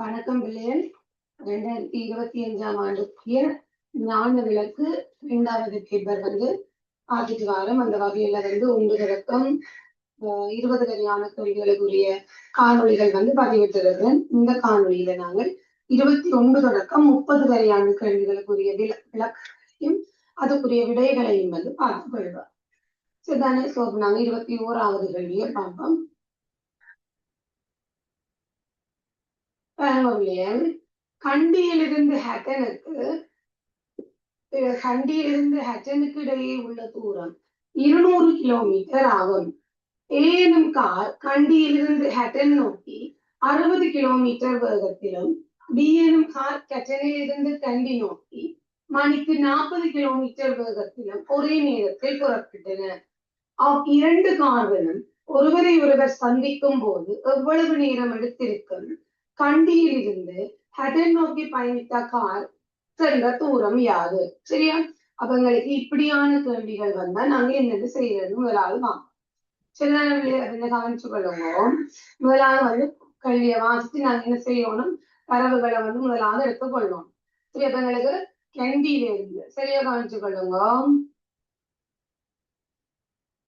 வணக்கம் பிள்ளைகள். 2025ஆம் ஆண்டுக்குரிய ஞான விளக்கு 2வது பேப்பர் பார்த்துட்டு வாரம். அந்த வகையில ஒன்று தொடக்கம் 20 வரையான கேள்விகளுக்குரிய காணொளிகள் பதிவிட்டிருக்கிறேன். இந்த காணொளியில நாங்கள் 21 தொடக்கம் 30 வரையான கேள்விகளுக்குரிய விளக்கையும் அதுக்குரிய விடைகளையும் பார்த்துக் கொள்வோம். சரிதானே? நாங்க 21வது கேள்வியை பார்ப்போம். கண்டியிலிருந்து ஹட்டனுக்கு இடையே உள்ள தூரம் 200 கிலோமீட்டர் ஆகும். ஏனும் கார் கண்டியிலிருந்து ஹட்டன் நோக்கி 60 கிலோமீட்டர் வேகத்திலும், பி எனும் கார் ஹட்டனிலிருந்து கண்டி நோக்கி மணிக்கு 40 கிலோமீட்டர் வேகத்திலும் ஒரே நேரத்தில் புறப்பட்டன. இரண்டு கார்களும் ஒருவரை ஒருவர் சந்திக்கும் போது எவ்வளவு நேரம் எடுத்திருக்கும்? கண்டியில் இருந்து ஹட்டன் நோக்கி பயணித்த கார் சென்ற தூரம் யாது? சரியா? அவங்களுக்கு இப்படியான கேள்விகள் வந்தா நாங்க என்னது செய்யறது? முதலாவது கவனிச்சு கொள்ளுவோம். முதலாவது கல்வியை வாசித்து நாங்க என்ன செய்யணும்? தரவுகளை முதலாவது எடுத்துக்கொள்ளணும். சரி, அப்ப எங்களுக்கு கண்டியில இருந்து சரியா கவனிச்சு கொள்ளுங்க.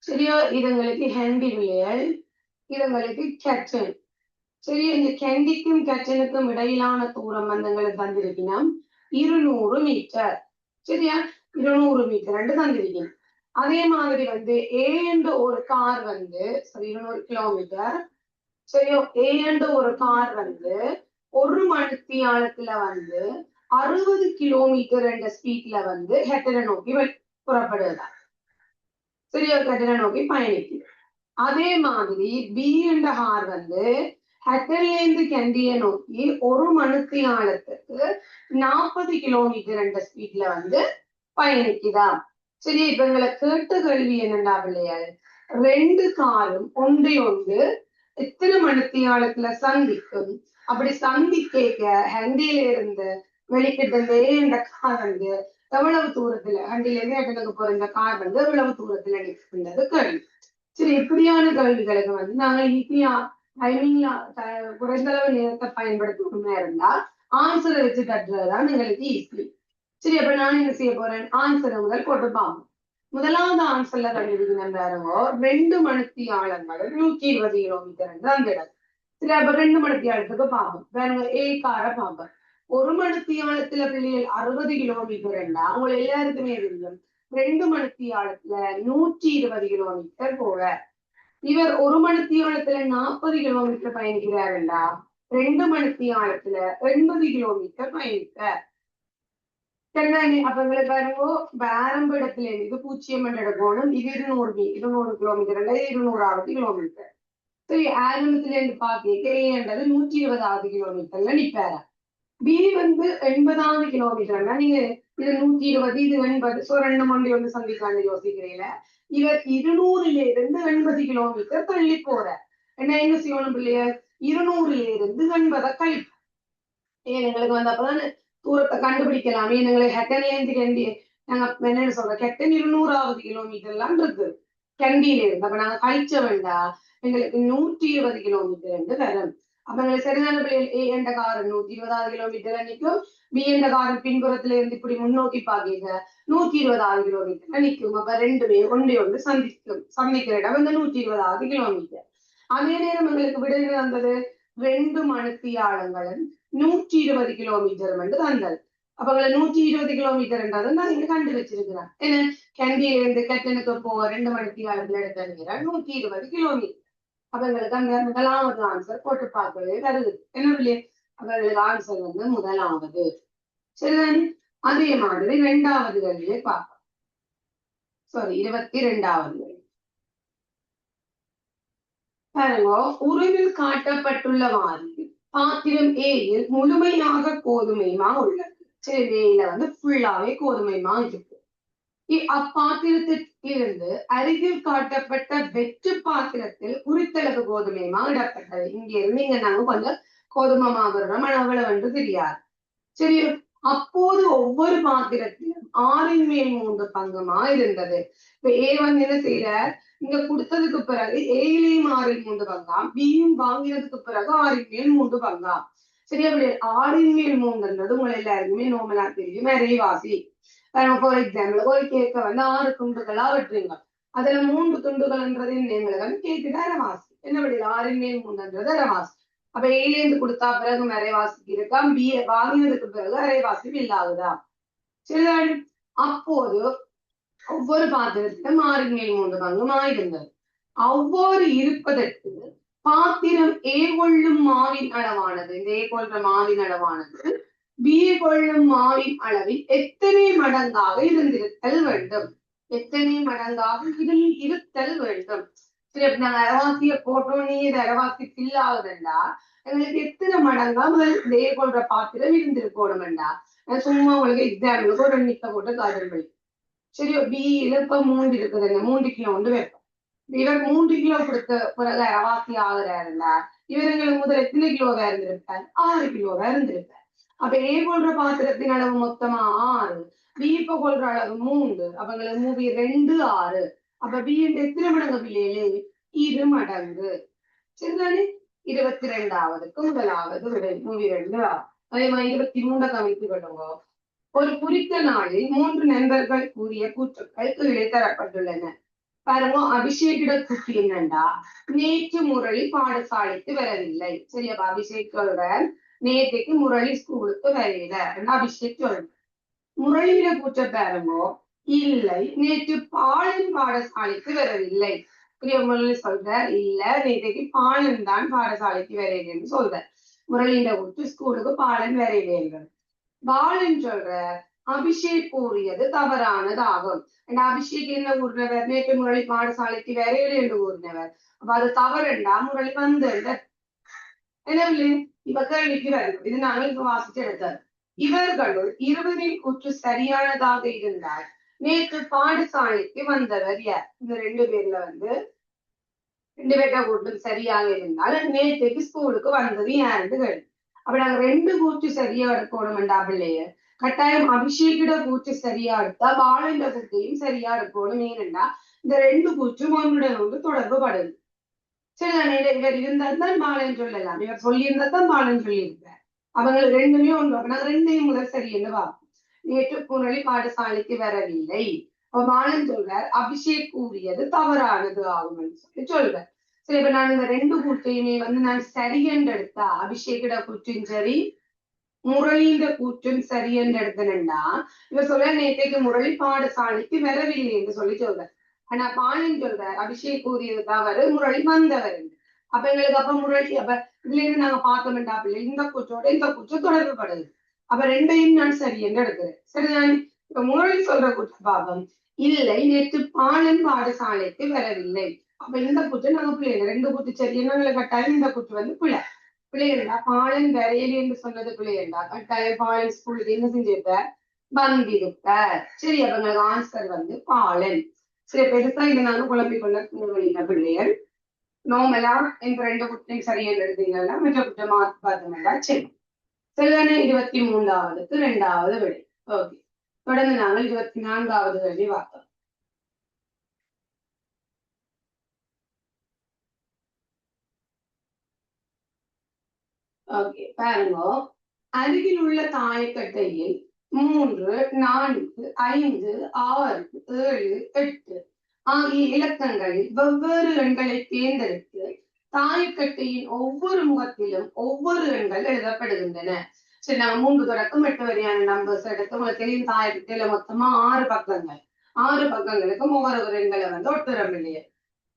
சரியா? இதுங்களுக்கு ஹேண்டி விளையல், இதுங்களுக்கு கேட்டன். சரி, இந்த கண்டிக்கும் கட்டனுக்கும் இடையிலான தூரம் எங்களுக்கு தந்திருக்கணும் 200 மீட்டர். சரியா? 200 மீட்டர் தந்திருக்கணும். அதே மாதிரி ஏ என்ற ஒரு கார் 200 கிலோமீட்டர். சரியோ? ஏ என்ற ஒரு கார் ஒரு மணித்தியாலத்துல 60 கிலோமீட்டர் என்ற ஸ்பீட்ல ஹெட்டனை நோக்கி புறப்படுவதா? சரியா? ஹெட்டனை நோக்கி பயணிக்குது. அதே மாதிரி பி என்ற கார் ஹட்டன்லேருந்து கண்டியை நோக்கி ஒரு மணித்தியாலத்துக்கு 40 கிலோமீட்டர் என்ற ஸ்பீட்ல பயணிக்குதா? சரி, இப்ப எங்களை கேட்ட கேள்வி என்னண்டா பிள்ளையாள், ரெண்டு காரும் ஒன்றை ஒன்று எத்தனை மணித்தியாலத்துல சந்திக்கும்? அப்படி சந்திக்க ஹண்டியில இருந்து வெளிக்கிட்ட இந்த கார் எவ்வளவு தூரத்துல, ஹண்டியில இருந்து ஹட்டனுக்கு போற இந்த கார் எவ்வளவு தூரத்துல நிற்கின்றது கேள்வி. சரி, இப்படியான கேள்விகளுக்கு நாங்க ஈஸியா டைமிங்ல குறைந்தளவு நேரத்தை பயன்படுத்தணும்னா இருந்தா ஆன்சரை வச்சு கட்டுறதுதான் எங்களுக்கு ஈஸி. சரி, அப்ப நான் என்ன செய்ய போறேன்? ஆன்சரை முதல் போட்டுப்பாங்க. முதலாவது ஆன்சர்ல கண்டுபிடிக்கணும் பாருங்க, 2 மணித்தியாலங்கள் 120 கிலோமீட்டர் அந்த இடம். சரி, அப்ப 2 மணித்தியாலத்துக்கு பார்ப்போம். பாருங்க, ஏ காரை பார்ப்போம். ஒரு மணித்தியாலத்துல பிள்ளைகள் 60 கிலோமீட்டர் இருந்தா அவங்க எல்லாருக்குமே தெரியும் 2 மணித்தியாலத்துல 120 கிலோமீட்டர் போக. இவர் ஒரு மணித்தியாலத்துல 40 கிலோமீட்டர் பயணிக்கிறாருண்டா 2 மணித்தியாலத்துல 80 கிலோமீட்டர் பயணிக்க. அப்ப எங்களுக்கு பாருங்க, ஆரம்ப இடத்துல இருந்து பூச்சியம் எடுக்கணும். இது 200 கிலோமீட்டர் 200வது கிலோமீட்டர். சரி, ஆரம்பத்துல இருந்து பாக்கின்றது 120வது கிலோமீட்டர்ல நிப்பாரு. பி 80வது கிலோமீட்டர்னா நீங்க இது 120, இது 80, 2 மண்டி சந்திக்கான்னு யோசிக்கிறீங்கள. இவர் 200ல இருந்து 80 கிலோமீட்டர் தள்ளி போற. என்ன செய்யணும் பிள்ளையர்? 200ல இருந்து 80 கழிப்பு. எங்களுக்கு அப்பதான் தூரத்தை கண்டுபிடிக்கலாம். எங்களுக்கு ஹெட்டன்லேருந்து கண்டி நாங்க என்ன சொல்றோம், ஹெட்டன் 200வது கிலோமீட்டர்லாம் இருக்கு கண்டியில இருந்து. அப்ப நாங்க கழிச்ச வேண்டாம், எங்களுக்கு 120 கிலோமீட்டர் வரும். அப்ப எங்களுக்கு சரியான பிள்ளைகள் ஏ என்ற காரம் 120வது கிலோமீட்டர் நிற்கும். பி என்ற காரம் பின்புறத்துல இருந்து இப்படி முன்னோக்கி பாக்க 120வது கிலோமீட்டர் நிற்கும். அப்ப ரெண்டுமே ஒன்று சந்திக்கிற இடம் 120வது கிலோமீட்டர். அதே நேரம் எங்களுக்கு விடைகள் வந்தது 2 மணித்தியாலங்களும் 120 கிலோமீட்டர் வந்தது. அப்ப 120 கிலோமீட்டர் நான் இங்க கண்டு வச்சிருக்கிறேன். என்ன, கண்டியில இருந்து கட்டனுக்கு போக 2 மணித்தியாலத்துல எடுத்துக்கிறேன் 120 கிலோமீட்டர். அப்ப எங்களுக்கு அந்த முதலாவது ஆன்சர் போட்டு பார்க்கவே வருது. என்ன இல்லையே? அவர்களுக்கு ஆன்சர் முதலாவது. சரிதானே? அதே மாதிரி 2வது கேள்வியை பார்ப்போம். 22வது கேள்வி பாருங்க. உருவில் காட்டப்பட்டுள்ளவாறு பாத்திரம் ஏயில் முழுமையாக கோதுமைமா உள்ளது. சரி, ஏயில ஃபுல்லாவே கோதுமைமா இருக்கு. அப்பாத்திரத்தில் இருந்து அருகில் காட்டப்பட்ட வெற்று பாத்திரத்தில் குறித்தளவு கோதுமைமா இடப்பட்டது. இங்க இருந்து இங்க நாங்க கொஞ்சம் கோதுமை மாவுறோம், அவ்வளவு தெரியாது. சரி, அப்போது ஒவ்வொரு பாத்திரத்திலும் 6 மேல் 3 பங்குமா இருந்தது. இப்ப ஏ என்ன செய்யற, இங்க கொடுத்ததுக்கு பிறகு ஏயிலையும் 6 3 பங்காம், பியும் வாங்கினதுக்கு பிறகு 6 மேல் 3 பங்காம். சரியா பிள்ளைகள் 6 உங்களை எல்லாருக்குமே நோமலா தெரியும் அரைவாசி. ஃபார் எக்ஸாம்பிள் ஒரு கேக்க வந்து 6 துண்டுகளா வெட்டுறீங்க. அதுல 3 துண்டுகள்ன்றது எங்களுக்கு கேக்குது அரைவாசி. என்ன பிள்ளைகள் 6 அரைவாசி. அப்ப ஏல இருந்து கொடுத்தா பிறகு அரைவாசிக்கு இருக்கா, பி வாங்கினதுக்கு பிறகு அரைவாசி இல்லாகுதா. சரிதான். அப்போது ஒவ்வொரு பாத்திரத்திலும் 6 பங்குமாயிருந்தது. அவ்வாறு இருப்பதற்கு பாத்திரம் ஏ கொள்ளும் மாவின் அளவானது, இந்த ஏ கொள்ற மாவின் அளவானது பி கொள்ளும் மாவின் அளவில் எத்தனை மடங்காக இருந்திருத்தல் வேண்டும். எத்தனை மடங்காக இருத்தல் வேண்டும். சரி, அப்ப நாங்க அரைவாசிய போட்டோம், நீ இது அரைவாசிக்கு இல்லாததுண்டா எங்களுக்கு எத்தனை மடங்கா முதல் ஏ கொள்ற பாத்திரம் இருந்திருக்கணும்டா. சும்மா உங்களுக்கு எக்ஸாம்பிளுக்கு ஒரு எண்ணிக்கை போட்டு காதல். சரியோ, பியில இப்ப 3 இருக்குதுங்க, 3 கிலோ வந்து வைப்போம். இவர் 3 கிலோ கொடுத்த பிறகு அரைவாசி ஆகுறாருன்னா இவர்களுக்கு முதல் எத்தனை கிலோவா இருந்திருப்பார்? 6 கிலோவா இருந்திருப்பார். அப்ப ஏ கொள்ற பாத்திரத்தின் அளவு மொத்தமா 6, பி இப்ப கொள்ற அளவு 3, அவங்களுக்கு மூவி 2 6. அப்ப பி எத்தனை மடங்கு பிள்ளைகளே? 2 மடங்கு. சரிதானே? 22வது முதலாவது விடை மூவி 2 6. அதே மாதிரி 23 கவித்து கொள்ளுங்க. ஒரு குறித்த நாளில் 3 நண்பர்கள் கூறிய கூற்றுக்கள் கீழே தரப்பட்டுள்ளன. பாருங்க, அபிஷேகிட கூற்று என்னண்டா, நேற்று முரளி பாடசாலைக்கு வரவில்லை. சரியா, அபிஷேக் சொல்ற நேற்றுக்கு முரளி ஸ்கூலுக்கு வரல. அபிஷேக் சொல்ற முரளியிட கூற்ற பாருங்க, இல்லை நேற்று பாலன் பாடசாலைக்கு வரவில்லை. முரளி சொல்ற இல்ல நேற்றைக்கு பாலன் தான் பாடசாலைக்கு வரையிலேன்னு சொல்ற. முரளியிட கூற்று ஸ்கூலுக்கு பாலன் வரையிலேன்றது. பாலன் சொல்ற அபிஷேக் கூறியது தவறானதாகும். அபிஷேக் என்ன கூறினவர்? நேற்று முரளி பாடசாலைக்கு வரையில என்று கூறினவர். அப்ப அது தவறுண்டா முரளி வந்து என்ன இப்ப கேள்விக்கு வரும். இது நாங்கள் இப்ப வாசிச்சு எடுத்தார். இவர்களுள் இருவரின் கூற்று சரியானதாக இருந்தால் நேற்று பாடசாலைக்கு வந்தவர் யார்? இந்த 2 பேர்ல வந்து 2 பேர்ட்ட கூற்று சரியாக இருந்தால் நேற்றுக்கு ஸ்கூலுக்கு வந்தது யாருன்னு கேள்வி. அப்ப நாங்க 2 கூற்று சரியா எடுக்கணும்டா பிள்ளைய. கட்டாயம் அபிஷேகிட கூற்று சரியா எடுத்தா பாலண்ட கூற்றையும் சரியா எடுக்கணும். ஏனென்றா இந்த 2 கூற்றும் ஒன்றுடன் ஒன்று தொடர்பு படுது. சரி, இவர் இருந்தால்தான் பாலன் சொல்லலாம், இவர் சொல்லியிருந்தால்தான் பாலன் சொல்லியிருப்பார். அவங்களுக்கு 2மே ஒன்று. நாங்க 2ஐயும் முதல் சரி என்று பார்ப்போம். நேற்று முரளி பாடசாலைக்கு வரவில்லை. அப்ப பாலன் சொல்றார் அபிஷேக் கூறியது தவறானது ஆகும் சொல்லி சொல்றார். சரி, இப்ப நான் இந்த 2 கூற்றையுமே வந்து நான் சரி என்று எடுத்தா அபிஷேகிட கூற்றின் சரி, முரளின்ற கூற்றும் சரி என்று எடுத்தனண்டா இவர் சொல்ற நேற்றைக்கு முரளி பாடசாலைக்கு வரவில்லை என்று சொல்லி சொல்ற. ஆனா பாலன் சொல்ற அபிஷேக் கூறியது தவறு, முரளி வந்தவர். அப்ப எங்களுக்கு அப்ப முரளி அப்ப இதுல இருந்து நாங்க பார்த்தோம்டா பிள்ளை இந்த கூற்றோட இந்த கூற்று தொடர்பு படுது. அப்ப 2ஐயும் நான் சரி என்று எடுக்கிறேன். சரிதான். இப்ப முரளி சொல்ற கூற்று பாகம் இல்லை நேற்று பாலன் பாடசாலைக்கு வரவில்லை. அப்ப இந்த கூற்று நாங்க பிள்ளைங்க 2 கூற்று சரி என்ன கட்டாயம் இந்த கூற்று வந்து பிள்ளைகளா பாலன் வரையலி என்று சொன்னது பிள்ளைகளா கட்டாயம் பாலன் ஸ்கூலுக்கு என்ன செஞ்சிருப்ப வந்திருப்ப. சரி, அப்ப எங்களுக்கு ஆன்சர் வந்து பாலன். சரி, பெருசா இதை நாங்க குழப்பிக்கொள்ள பிள்ளைகள் நோமலா இந்த 2 குற்றையும் சரியாக எழுதுங்கன்னா மற்ற குற்ற மார்க் பார்த்தோம்னா சரி. சரிதானே? 23வது 2வது விடை. ஓகே, தொடர்ந்து நாங்கள் 24வது கேள்வி பார்த்தோம். ஓகே, பாருங்க, அருகில் உள்ள தாயக்கட்டையில் 3 4 5 6 7 8 ஆகிய இலக்கங்களில் வெவ்வேறு எண்களை தேர்ந்தெடுத்து தாயக்கட்டையின் ஒவ்வொரு முகத்திலும் ஒவ்வொரு எண்கள் எழுதப்படுகின்றன. சரி, நாங்க 3 தொடக்கம் 8 வரையான நம்பர்ஸ் எடுத்து உங்களுக்கு தெரியும். தாயக்கட்டையில மொத்தமா 6 பக்கங்கள். 6 பக்கங்களுக்கும் ஒவ்வொரு எண்களை வந்து ஒட்டுறோம் இல்லையா.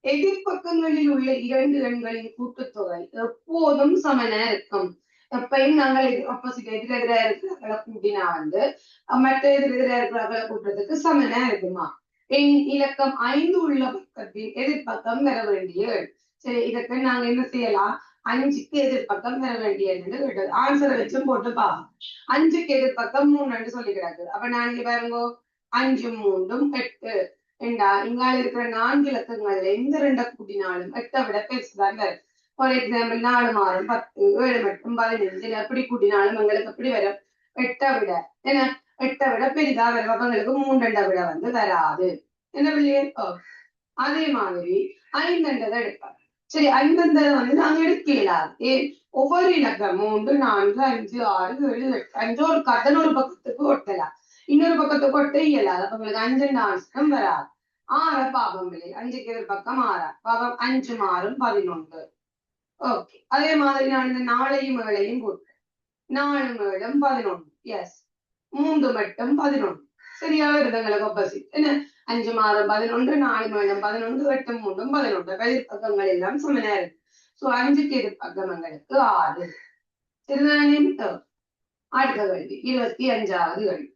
எதிர்பக்கங்களில் உள்ள 2 எண்களின் கூட்டுத்தொகை எப்போதும் சமனா இருக்கும். எப்பயும் நாங்கள் ஆப்போசிட் எதிரெதிரா இருக்கிறவர்களை கூட்டினா வந்து மற்ற எதிரெதிரா இருக்கிறவர்களை கூட்டுறதுக்கு சமனா இருக்குமா. இலக்கம் 5 உள்ள பக்கத்தில் எதிர்பக்கம் வர வேண்டிய. சரி, இதற்கு நாங்க என்ன செய்யலாம்? 5க்கு எதிர்பக்கம் வர வேண்டிய கேட்டது. ஆன்சரை வச்சும் போட்டு பார்ப்போம். 5க்கு எதிர்பக்கம் 3 சொல்லி கிடக்குது. அப்ப நான் இங்க பாருங்க 5 3 8 ஏண்டா இங்கால இருக்கிற 4 இலக்கங்கள்ல எந்த 2 கூட்டினாலும் 8 விட பெருசுதான் வரும். ஃபார் எக்ஸாம்பிள் 4 மாறும் 10, 7 மட்டும் 15 எப்படி கூட்டினாலும் எங்களுக்கு எப்படி வரும்? 8 விட என்ன 8 விட பெரிதா வரும். அப்ப எங்களுக்கு 3 விட வந்து வராது. என்ன பிள்ளையே? அதே மாதிரி 5 எடுப்பாங்க. சரி, அந்தந்த வந்து நாங்க எடுக்கலாது. ஒவ்வொரு இலக்கம் 3, 4, 5, 6, 7, 8, 5 ஒரு கதன் ஒரு பக்கத்துக்கு ஒட்டலாம். இன்னொரு பக்கத்துக்கு ஒட்ட இயலாது. அப்ப உங்களுக்கு 5 நாசம் வராது. 6 பாவம் இல்லை. 5க்கு ஒரு பக்கம் 6 பாவம் 5 மாறும் 11. ஓகே, அதே மாதிரி நான் இந்த 4ஐயும் 7ஐயும் போட்டேன். 4 7 11. எஸ், 3 மட்டும் 11. சரியா வருது எங்களுக்கு ஆப்போசிட். என்ன 5 மாறும் 11, 4 7 11, 8 3 11. எதிர்ப்பக்கங்கள் எல்லாம் சமனா இருக்கு. சோ 5க்கு எதிர்ப்பக்கம் எங்களுக்கு 6. சரிதானே? அடுத்த கேள்வி 25வது கேள்வி.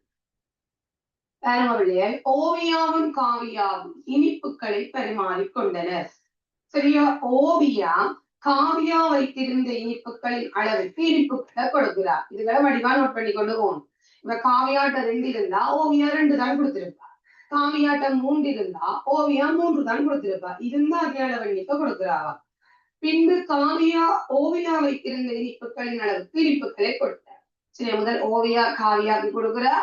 பரமவழியை ஓவியாவும் காவியாவும் இனிப்புகளை பரிமாறிக்கொண்டனர். சரியா? ஓவியா காவியா வைத்திருந்த இனிப்புகளின் அளவுக்கு இனிப்புகளை கொடுக்கிறார். இதுகளை வடிவா நோட் பண்ணி கொண்டு போகணும். இப்ப காவியாட்ட 2 இருந்தா ஓவியா 2 தான் கொடுத்திருப்பா. காவியாட்டம் 3 இருந்தா ஓவியா 3 தான் கொடுத்திருப்பா. இருந்தா அதே அளவு எண்ணிக்கை கொடுக்கிறாவா. பின்பு காவியா ஓவியா வைத்திருந்த இனிப்புகளின் அளவுக்கு இனிப்புகளை கொடுத்தார். சரி, முதல் ஓவியா காவியாவுக்கு கொடுக்கிறா,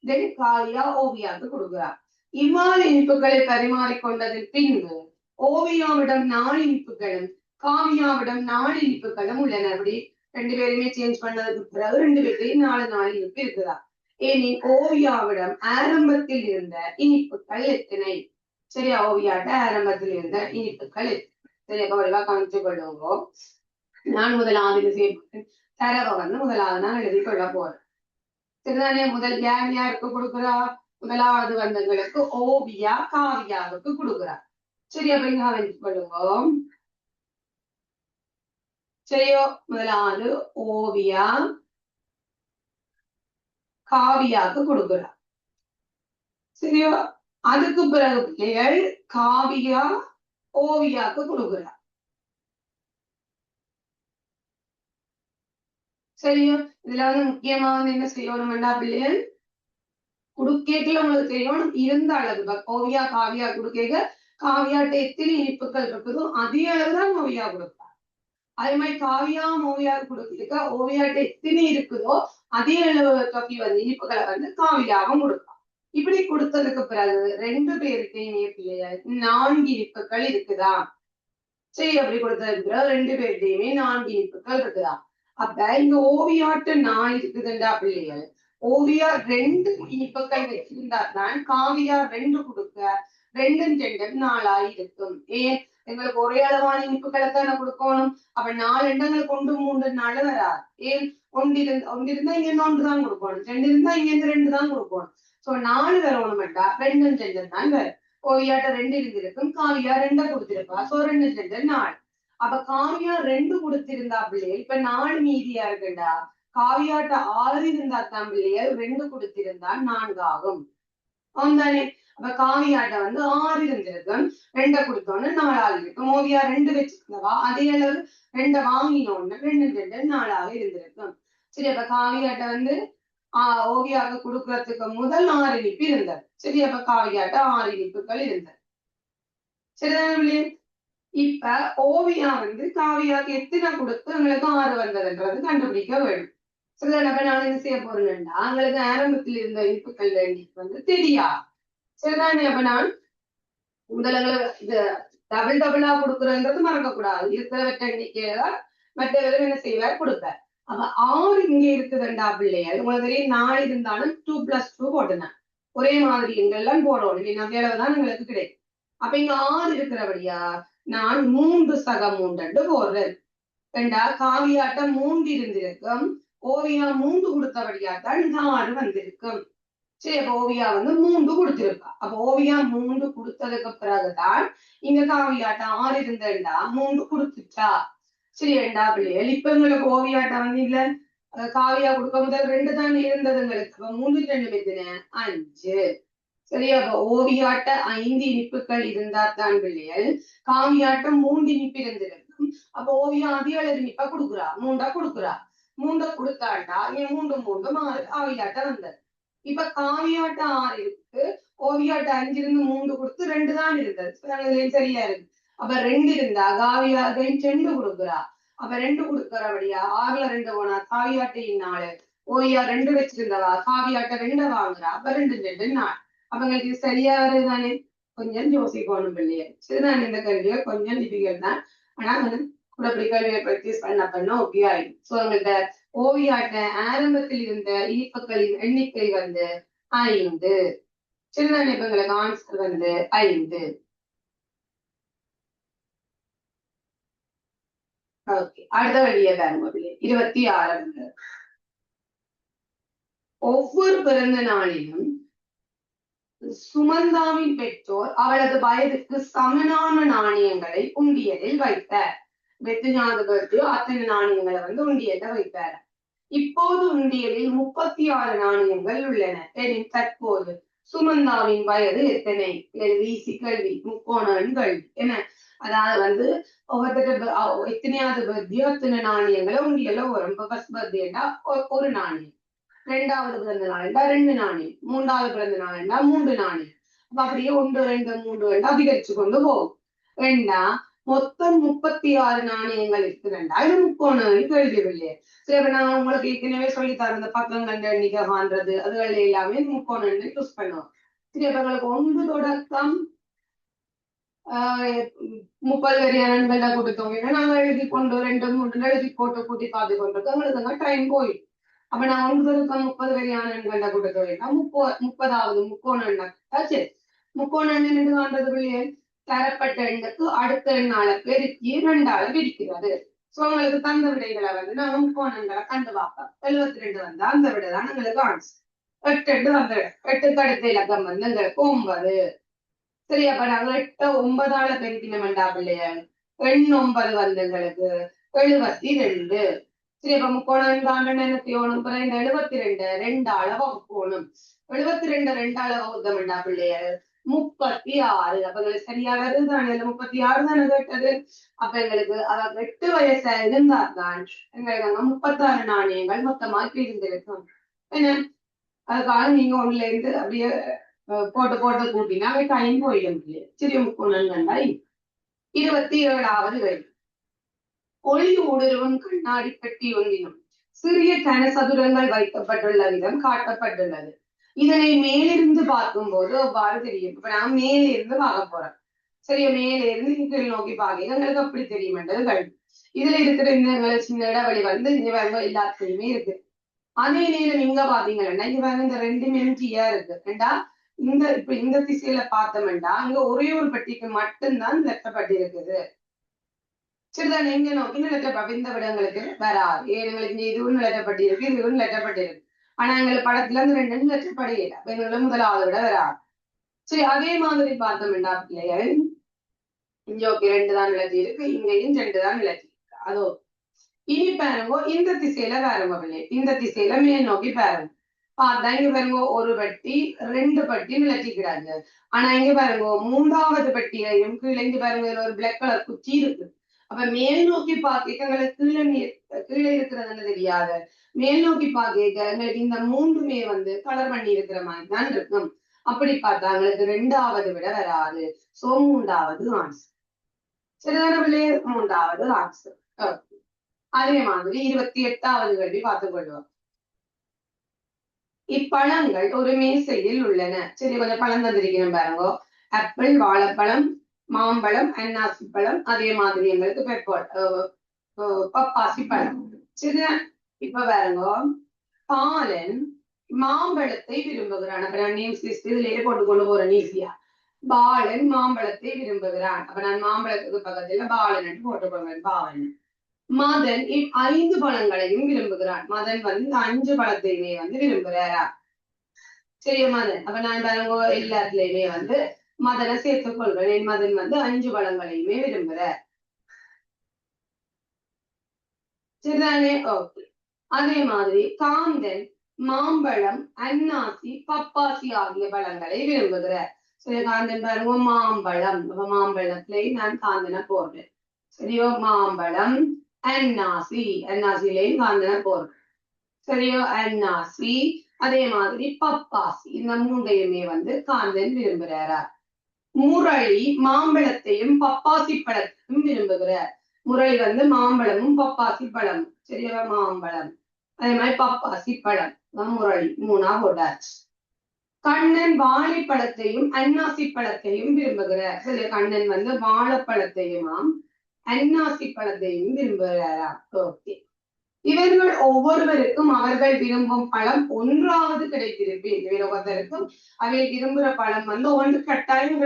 தென் காவியா ஓவியாவுக்கு கொடுக்கிறா. இவ்வாறு இனிப்புகளை பரிமாறிக்கொண்டதில் பின்பு ஓவியாவிடம் 4 இனிப்புகளும் காவியாவிடம் 4 இனிப்புகளும் உள்ளன. அப்படி 2 பேருமே சேஞ்ச் பண்ணதுக்கு பிறகு 2 பேர்த்தையும் 4 இனிப்பு இருக்குதா. ஏனின் ஓவியாவிடம் ஆரம்பத்தில் இருந்த இனிப்புகள் எத்தனை? சரியா? ஓவியாட்ட ஆரம்பத்தில் இருந்த இனிப்புகள் சரி, அப்ப வடிவா காமிச்சு கொள்ளுங்க. நான் முதலாவது செய்யப்பட்டேன். தரவை வந்து முதலாவது நான் எழுதி கொள்ள போறேன். சரிதானே? முதல் யாருக்கு கொடுக்குறா? முதலாவது வந்தங்களுக்கு ஓவியா காவியாவுக்கு கொடுக்குறா. சரி, அப்ப இங்க கவனிச்சு கொள்ளுங்க. சரியோ, முதலாவது ஓவியா காவியாவுக்கு கொடுக்குறா. சரியோ, அதுக்கு பிறகு பிள்ளைகள் காவியா ஓவியாவுக்கு கொடுக்குறா. சரியோ, இதுல வந்து முக்கியமா வந்து என்ன செய்யணும்டா பிள்ளைகள், குடுக்கேக்கல உங்களுக்கு செய்யணும் இருந்த அளவு. ஓவியா காவியா குடுக்கேக்க காவியாட்ட எத்தனை இனிப்புகள் இருக்குதோ அதே அளவுதான் ஓவியா கொடுப்பா. அதே மாதிரி காவியா ஓவியா கொடுக்க ஓவியாட்ட எத்தனை இருக்குதோ அதே அளவு தொகை வந்து இனிப்புகளை வந்து காவியாவும் கொடுப்பா. இப்படி கொடுத்ததுக்கு பிறகு 2 பேருக்கையுமே பிள்ளைகள் 4 இனிப்புகள் இருக்குதா. சரி, அப்படி கொடுத்ததுக்கு பிறகு 2 பேர்கிட்டையுமே 4 இனிப்புகள் இருக்குதா. அப்ப இங்க ஓவியாட்டு 4 இருக்குதுண்டா பிள்ளைகள். ஓவியா 2 இனிப்புகள் வச்சிருந்தா தான் காவியா 2 கொடுக்க 2 2 4 இருக்கும். ஏன், எங்களுக்கு ஒரே அளவான இனிப்புகளை தானே கொடுக்கணும். அப்ப 4 எண்ணங்களுக்கு 1 3 4 வராது. ஏன், ஒன்று இருந்தா இங்க 1 தான் கொடுக்கணும், 2 இருந்தா இங்க இருந்து 2 தான் கொடுக்கணும். சோ 4 வரணும்டா 2 2 தான் வரும். ஓவியாட்ட 2 இருந்திருக்கும், காவியா 2 கொடுத்திருப்பா. சோ 2 2 4. அப்ப காவியா 2 கொடுத்திருந்தா பிள்ளைகள் இப்ப 4 மீதியா இருக்குண்டா. காவியாட்ட 6 இருந்தா தான் பிள்ளைகள் 2 கொடுத்திருந்தா 4 ஆகும். தானே? அப்ப காவியாட்ட வந்து 6 இருந்திருக்கும், 2 கொடுத்தோன்னு 4 இருக்கும். ஓவியா 2 வச்சிருந்தவா அதே அளவு 2 வாங்கினோன்னு 2 2 4 இருந்திருக்கும். சரி, அப்ப காவியாட்ட வந்து ஓவியாவுக்கு கொடுக்கறதுக்கு முதல் 6 இனிப்பு இருந்தது. சரி, அப்ப காவியாட்ட 6 இனிப்புகள் இருந்தது. சரிதானே? இப்ப ஓவியா வந்து காவியாவுக்கு எத்தனை கொடுத்து எங்களுக்கு 6 வந்ததுன்றது கண்டுபிடிக்க வேண்டும். சரிதானே? அப்ப நான் என்ன செய்ய போறேன்னா, எங்களுக்கு ஆரம்பத்தில் இருந்த இனிப்புகள் வந்து தெரியா. சரிதானே? அப்ப நான் முதல்ல இது டபுள் டபுளா கொடுக்குறன்றது மறக்க கூடாது. இருக்கிறவற்ற எண்ணிக்கையில மற்றவர்கள் என்ன செய்வார் கொடுப்பார். அப்ப 6 இங்க இருக்குதுண்டா பிள்ளைகள். உங்களுக்கு தெரியும் 4 இருந்தாலும் 2 + 2 போட்டுனேன். ஒரே மாதிரி எங்கெல்லாம் போடணும். இல்லைன்னா வேலைதான் எங்களுக்கு கிடைக்கும். அப்ப இங்க 6 இருக்கிறபடியா நான் 3 சக 3 போடுறேன். ரெண்டா காவியாட்டம் 3 இருந்திருக்கும், ஓவியா 3 கொடுத்தபடியாத்தான் இங்க 6 வந்திருக்கும். சரி, அப்ப ஓவியா வந்து 3 கொடுத்திருக்கா. அப்ப ஓவியா 3 கொடுத்ததுக்கு பிறகுதான் இங்க காவியாட்டம் 6 இருந்தேன்டா 3 கொடுத்துட்டா. சரி, 2 பிள்ளைகள் இப்ப எங்களுக்கு ஓவியாட்டம் வந்து இல்ல, காவியா கொடுக்க முதல் 2 தான் இருந்தது எங்களுக்கு. அப்ப 3 2 எத்தனை 5. சரியா? அப்ப ஓவியாட்ட 5 இனிப்புகள் இருந்தா தான் பிள்ளைகள் காவியாட்டம் 3 இனிப்பு இருந்திருக்கும். அப்ப ஓவியா அதிக அளவு இனிப்பா கொடுக்குறா, 3 கொடுக்குறா. 3 கொடுத்தாட்டா இங்க 3 3 6 காவியாட்ட வந்தது. இப்ப காவியாட்ட 6 இருக்கு, ஓவியாட்ட 5 இருந்து 3 கொடுத்து 2 தான் இருந்தது. சரியா இருக்கு. அப்ப 2 இருந்தா காவியாட்ட 2 கொடுக்குறா. அப்ப 2 கொடுக்கறபடியா 6ல 2 போனா காவியாட்ட 4, ஓவியா 2 வச்சிருந்தவா காவியாட்ட 2 வாங்குறா. அப்ப 2 2 4. அப்ப உங்களுக்கு இது சரியா வருதுதானே? கொஞ்சம் யோசிக்கணும் பிள்ளைய. சரிதானே? இந்த கேள்வியை கொஞ்சம் டிஃபிகல்ட் தான். ஆனா கூட அப்படி கேள்வியை பிராக்டிஸ் பண்ண ஓகே ஆயிடும். சோ உங்கள்ட்ட ஓவியாட்ட ஆரம்பத்தில் இருந்த ஈர்ப்புகளின் எண்ணிக்கை வந்து 5. சின்ன நிபங்களுக்கு ஆன்சர் வந்து 5. ஓகே, அடுத்த வழியை பாருங்க 26. ஒவ்வொரு பிறந்த நாளிலும் சுமந்தாவின் பெற்றோர் அவளது வயதுக்கு சமனான நாணயங்களை உண்டியலில் வைத்தார். வெற்றிஞாபகத்து அத்தனை நாணயங்களை வந்து உண்டியல்ல வைத்தார். இப்போது உண்டியலில் 36 நாணயங்கள் உள்ளன. எனின் தற்போது சுமந்தாவின் வயது எத்தனை? கேள்வி முக்கோணங்கள் என்ன, அதாவது வந்து ஒவ்வொருத்தர் எத்தனையாவது பர்த்டே அத்தனை நாணயங்களை உண்டியல்ல வரும். ஃபர்ஸ்ட் பர்த்டேன்னா ஒரு நாணயம், 2வது பிறந்த நாள்னா 2 நாணயம், 3வது பிறந்த நாள்னா 3 நாணயம். அப்ப அப்படியே 1 2 3 அதிகரிச்சு கொண்டு போகும். ரெண்டா மொத்தம் 36 நாணயங்கள் இருக்குதுண்டா இது முக்கோணம் கேள்வியில்லையே. சரி, நான் உங்களுக்கு ஏற்கனவே சொல்லித்தர இந்த பக்கங்கள் எண்ணிக்கை காண்றது அதுகள் எல்லாமே முக்கோணம் யூஸ் பண்ணுவோம். சரி, அப்ப எங்களுக்கு 1 தொடக்கம் 30 வரையான கொடுத்தோம். நாங்க எழுதி கொண்டு 2 3 எழுதி போட்டு கூட்டி பார்த்து கொண்டிருக்கோம். எங்களுக்கு டைம் போயிடும். அப்ப நான் 9 தொடக்கம் 30 வரையான எண்களை கொடுத்தோம். 30வது முக்கோணம் சரி, முக்கோணம் என்று காண்றது பிள்ளையே தரப்பட்ட எண்ணுக்கு அடுத்த எண்ணால பெருக்கி 2ஆல பிரிக்கிறது. சோ உங்களுக்கு தந்த விடைகளை வந்து நாங்க முக்கோணங்களை கண்டு பார்ப்போம். 72 வந்தா அந்த விடைதான் எங்களுக்கு ஆன்சர். 8 அந்த 8க்கு அடுத்த இலக்கம் வந்து எங்களுக்கு 9. சரி, அப்ப நாங்க 8 9ஆல பெருக்கினோம்டா பிள்ளைய எண் 9 வந்து எங்களுக்கு 72. சரி, அப்ப முக்கோணம் காண்ட என்ன செய்யணும்? 72 2ஆல வகுக்கணும். 72 2ஆல வகுத்தோம்டா பிள்ளைய 36. அப்ப எங்களுக்கு சரியா வருது தானே, 36 தானே கேட்டது. அப்ப எங்களுக்கு 8 வயசா இருந்தால்தான் எங்களுக்கு அங்க 36 நாணயங்கள் மொத்தமா பிரிந்திருக்கும். என்ன, அதுக்காக நீங்க ஒண்ணுல இருந்து அப்படியே போட்டு போட்டு கூட்டினா டைம் போயிடும். சிறிய முக்கோணங்கள் 27வது வரி. ஒளி ஊடுருவும் கண்ணாடி பெட்டி ஒன்றினும் சிறிய கனசதுரங்கள் வைக்கப்பட்டுள்ள விதம் காட்டப்பட்டுள்ளது. இதனை மேலிருந்து பார்க்கும் போது அவ்வாறு தெரியும். இப்ப நான் மேலே இருந்து பார்க்க போறேன். சரியா, மேலே இருந்து கீழ் நோக்கி பார்க்க எங்களுக்கு அப்படி தெரியுமென்றது கல்வி. இதுல இருக்கிற இந்த சின்ன இடைவெளி வந்து இங்க வேற எல்லாத்துலயுமே இருக்கு. அதே நேரம் இங்க பாத்தீங்கன்னா இங்க வேற இந்த 2 எம்டியா இருக்கு. ஏண்டா இப்ப இந்த திசையில பார்த்தோம்டா அங்க ஒரே ஒரு பெட்டிக்கு மட்டும்தான் வெட்டப்பட்டிருக்குது. சரிதான், எங்க நோக்கி நிலட்டப்ப இந்த விடங்களுக்கு வராது. எங்களுக்கு இதுவும் நிலட்டப்பட்டிருக்கு, இதுவும் நிலட்டப்பட்டிருக்கு. ஆனா எங்களுக்கு படத்துல இருந்து 2 நிலட்டப்படையில எங்களுக்கு 1வது விட வராது. சரி, அதே மாதிரி பார்த்தோம்டா பிள்ளைகள் இங்க ஓகே 2 தான் நிலத்தி இருக்கு, இங்கேயும் 2 தான் நிலத்தி இருக்கு. அதோ இனி பாருங்க இந்த திசையில பாருங்க பிள்ளை, இந்த திசையில மேல் நோக்கி பாருங்க. பார்த்தா இங்க பாருங்க ஒரு பெட்டி 2 பெட்டி நிலத்திக்கிறாங்க. ஆனா இங்க பாருங்க 3வது பெட்டியையும் கீழே இங்க பாருங்க ஒரு பிளாக் கலர் குச்சி இருக்கு. அப்ப மேல் நோக்கி பார்க்க எங்களுக்கு கீழே இருக்கிறதுன்னு தெரியாது. மேல் நோக்கி பார்க்க எங்களுக்கு இந்த 3மே வந்து கலர் பண்ணி இருக்கிற மாதிரி தான் இருக்கும். அப்படி பார்த்தா எங்களுக்கு 2வது விட வராது. சோ 3வது ஆன்சர். சரிதான பிள்ளையே, 3வது ஆன்சர். அதே மாதிரி 28வது கேள்வி பார்த்துக் கொள்வோம். இப்பழங்கள் ஒரு மேசையில் உள்ளன. சரி, கொஞ்சம் பழம் தந்திருக்கிறேன் பாருங்க. ஆப்பிள், வாழைப்பழம், மாம்பழம், அன்னாசி பழம், அதே மாதிரி எங்களுக்கு பப்பாசி பழம். சரிதான், இப்ப பாருங்க பாலன் மாம்பழத்தை விரும்புகிறான். அப்ப நான் இதுலயே போட்டு கொண்டு போறேன் ஈஸியா. பாலன் மாம்பழத்தை விரும்புகிறான். அப்ப நான் மாம்பழத்துக்கு பக்கத்துல பாலன் போட்டுக்கொள்வேன். பாலன். மதன் 5 பழங்களையும் விரும்புகிறான். மதன் வந்து 5 பழத்தையுமே வந்து விரும்புகிறாரா? சரியா மதன். அப்ப நான் பாருங்க எல்லாத்துலயுமே வந்து மதனை சேர்த்துக் கொள்கிறேன். மதன் வந்து 5 பழங்களையுமே விரும்புகிறார். சரிதானே, ஓகே. அதே மாதிரி காந்தன் மாம்பழம், அன்னாசி, பப்பாசி ஆகிய பழங்களை விரும்புகிறார். சரி, காந்தன் பாருங்க மாம்பழம். அப்ப மாம்பழத்திலேயே நான் காந்தனை போடுறேன். சரியோ, மாம்பழம், அன்னாசி, அன்னாசிலையும் காந்தனை போடுறேன். சரியோ, அன்னாசி. அதே மாதிரி பப்பாசி, இந்த 3யுமே வந்து காந்தன் விரும்புகிறாரா? முரளி மாம்பழத்தையும் பப்பாசி பழத்தையும் விரும்புகிறார். முரளி வந்து மாம்பழமும் பப்பாசி பழமும். சரியா, மாம்பழம் அதே மாதிரி பப்பாசி பழம் முரளி 3ஆ போட்டாச்சு. கண்ணன் வாழைப்பழத்தையும் அன்னாசி பழத்தையும் விரும்புகிறார். சரி, கண்ணன் வந்து வாழைப்பழத்தையுமாம் அன்னாசி பழத்தையும் விரும்புகிறாராம். ஓகே, இவர்கள் ஒவ்வொருவருக்கும் அவர்கள் விரும்பும் பழம் ஒன்றாவது கிடைத்திருப்பின், இவர் ஒவ்வொருத்தருக்கும் அவை விரும்புகிற பழம் வந்து ஒன்று கட்டாயம்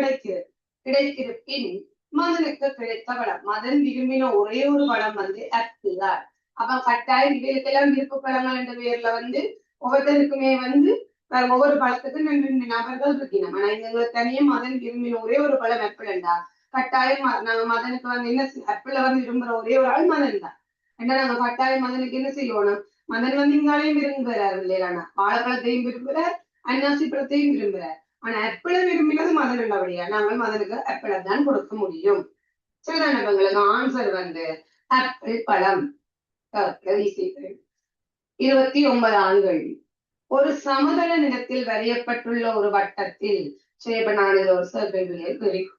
கிடைத்திருப்பின் மதனுக்கு கிடைத்த பழம், மதன் விரும்பின ஒரே ஒரு பழம் வந்து ஆப்பிள் தான். அப்ப கட்டாயம் இவருக்கெல்லாம் விருப்ப பழங்கள் என்ற பேர்ல வந்து ஒவ்வொருத்தருக்குமே வந்து ஒவ்வொரு பழத்துக்கும் 2 நபர்கள் இருக்கணும். ஆனா எங்களுக்கு தனியா மதன் விரும்பின ஒரே ஒரு பழம் ஆப்பிள்ண்டா கட்டாயம் நாங்க மதனுக்கு வந்து என்ன ஆப்பிள வந்து விரும்புற ஒரே ஒரு ஆள் மதன் தான். ஏன்னா நாங்க கட்டாயம் மதனுக்கு என்ன செய்யணும், மதன் வந்து இங்காலையும் விரும்புகிறார் இல்லையா, வாழைப்பழத்தையும் விரும்புகிறார், அன்னாசி பழத்தையும் விரும்புகிறார். ஆனா ஆப்பிளை விரும்பினது மதன் உள்ளபடியா நாங்கள் மதனுக்கு ஆப்பிளை தான் கொடுக்க முடியும். சரிதானே, எங்களுக்கு ஆன்சர் வந்து ஆப்பிள் பழம். 29 ஆண்கள் ஒரு சமதள நிலத்தில் வரையப்பட்டுள்ள ஒரு வட்டத்தில் செய்யப்பட்ட ஒரு சர்க்கிள் குறிக்கும்.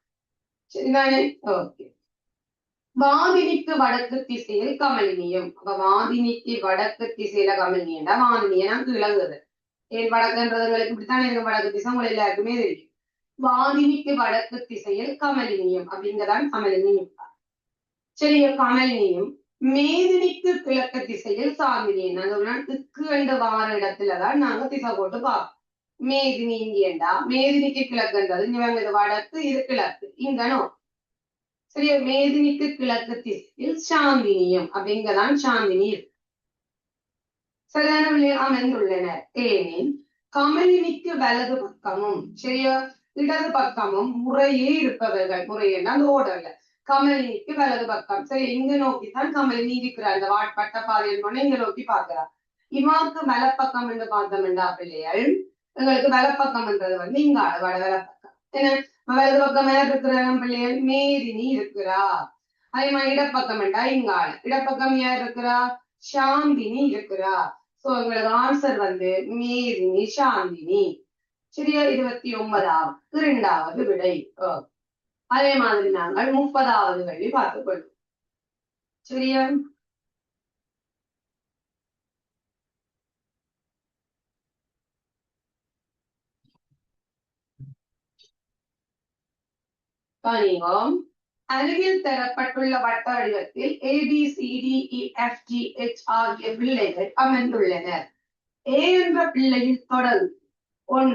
சரிதானே, ஓகே. வாதினிக்கு வடக்கு திசையில் கமலினியம். அப்ப வாதினிக்கு வடக்கு திசையில கமலினியம்டா வாதினியா விளங்குது. ஏன் வடக்குன்றதுங்களுக்கு இப்படித்தான் இருக்கு, வடக்கு திசை உங்களை எல்லாருக்குமே தெரியும். வாதினிக்கு வடக்கு திசையில் கமலினியம் அப்படிங்கதான் கமலினியம். சரியா, கமலினியம் மேதினிக்கு கிழக்கு திசையில் சாந்தினியம். நாங்க திக்கு என்ற வார இடத்துலதான் நாங்க திசை போட்டு பார்ப்போம். மேதினி இங்கேண்டா மேதினிக்கு கிழக்குன்றது இங்க வடக்கு, இது கிழக்கு, இங்கனோ. சரியா, மேதினிக்கு கிழக்கு திசையில் சாந்தினியம் அப்படிங்கதான் சாந்தினி இருக்கு. சரியான அமைந்துள்ளனர். ஏனெனில் கமலினிக்கு வலது பக்கமும் சரியா இடது பக்கமும் முறையே இருப்பவர்கள், முறையேன்னா அந்த ஓடர்ல கமலினிக்கு வலது பக்கம். சரி, இங்க நோக்கித்தான் கமலினி இருக்கிறார். இந்த பட்ட பாதையில் இங்க நோக்கி பார்க்கிறார். இமாக்கு வலப்பக்கம் என்று பார்த்தோம்டா பிள்ளைகள், எங்களுக்கு வலப்பக்கம்ன்றது வந்து இங்க வட வலப்பக்கம். ஏன்னா வலது பக்கம் யார் இருக்கிற பிள்ளைகள், மேதினி இருக்கிறா. அதே மாதிரி இடப்பக்கம் என்றா இங்கால இடப்பக்கம் யார் இருக்கிறா, சாந்தினி இருக்கிறா. சோ எங்களுக்கு ஆன்சர் வந்து மேதினி சாந்தினி. சரியா, 29வது 2வது விடை. அதே மாதிரி நாங்கள் 30வது கேள்வி பார்த்துக் கொள்வோம். சரியா, கணிகம் அருகில் தரப்பட்டுள்ள வட்ட வடிவத்தில் ABCDEFGH ஆகிய பிள்ளைகள் அமைந்துள்ளனர். ஏ என்ற பிள்ளையில் தொடர்ந்து 1,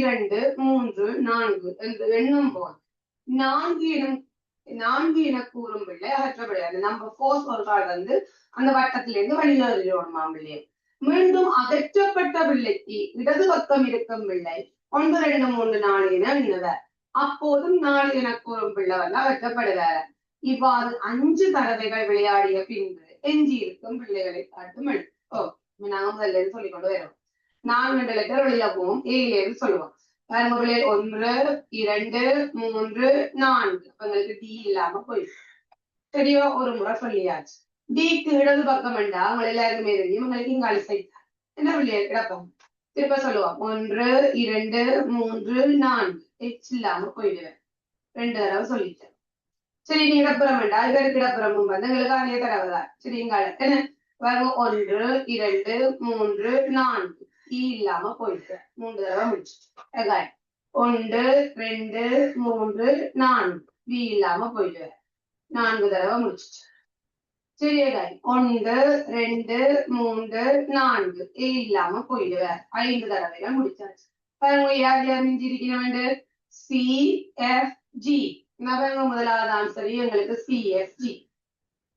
2, 3, 4 என்று எண்ணும் போது 4 என கூறும் பிள்ளை அகற்றப்படுகிறது. நம்பர் 4 சொல்றாள் வந்து அந்த வட்டத்திலிருந்து வெளியேறியோடுமா பிள்ளை. மீண்டும் அகற்றப்பட்ட பிள்ளைக்கு இடது பக்கம் இருக்கும் பிள்ளை 1, 2, 3, 4 என எண்ணுவர். அப்போதும் 4 என கூறும் பிள்ளை வந்து அகற்றப்படுவார். இவ்வாறு 5 தடவைகள் விளையாடிய பின்பு எஞ்சி இருக்கும் பிள்ளைகளை காட்டும். நாங்க முதல்ல சொல்லிக் கொண்டு வரோம். 4 லெட்டர் வெளியில போவோம். ஏழு சொல்லுவோம். 1, 2, 3, 4. உங்களுக்கு டி இல்லாம போயிடும். சரியோ, ஒரு முறை சொல்லியாச்சு. டிக்கு இடது பக்கம் என்றா உங்களை எல்லாருக்குமே தெரியும். உங்களுக்கு இங்க அழிசைத்தா என்ன பிள்ளைய கிடப்போம். திருப்ப சொல்லுவோம். 1, 2, 3, 4. எச் இல்லாம போயிடுவேன். 2 தடவை சொல்லிட்டேன். சரி, நீ இடப்புறம் வேண்டா இதற்கு இடப்புறமும் வந்து எங்களுக்கு அதே தடவை தான். சரி, இங்க என்ன 1, 2, 3, 4. இல்லாம போயிட்டு 3 தடவை முடிச்சுட்டு 1, 2, 3, 4. வி இல்லாம போயிட்டு 4 தடவை முடிச்சுட்டு. சரியா, 1, 2, 3, 4. ஏ இல்லாம போயிடுவேன் 5 தடவைகள் முடிச்சாச்சு. யார் யார் மிஞ்சிருக்கணும், CFG. முதலாவது ஆன்சர் எங்களுக்கு CFG.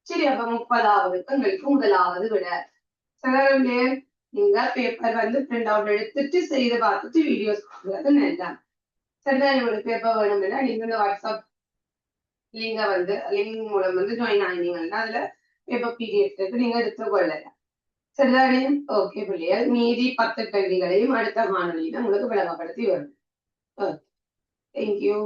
சரி, அப்ப 30வது எங்களுக்கு முதலாவது விட. சிலருடைய நீங்க பேப்பர் வந்து பிரிண்ட் அவுட் எடுத்துட்டு செய்து பார்த்துட்டு வீடியோஸ் கொடுக்குறது நல்லா. சரிதான், உங்களுக்கு பேப்பர் வேணும்னா நீங்க இந்த வாட்ஸ்அப் லிங்க் மூலம் வந்து ஜாயின் ஆனீங்கன்னா அதுல பேப்பர் PDF நீங்க எடுத்துக்கொள்ளலாம். சரிதானே, ஓகே பிள்ளைகள். மீதி 10 கேள்விகளையும் அடுத்த காணொலியில உங்களுக்கு விளங்கப்படுத்தி வரும். தேங்க்யூ.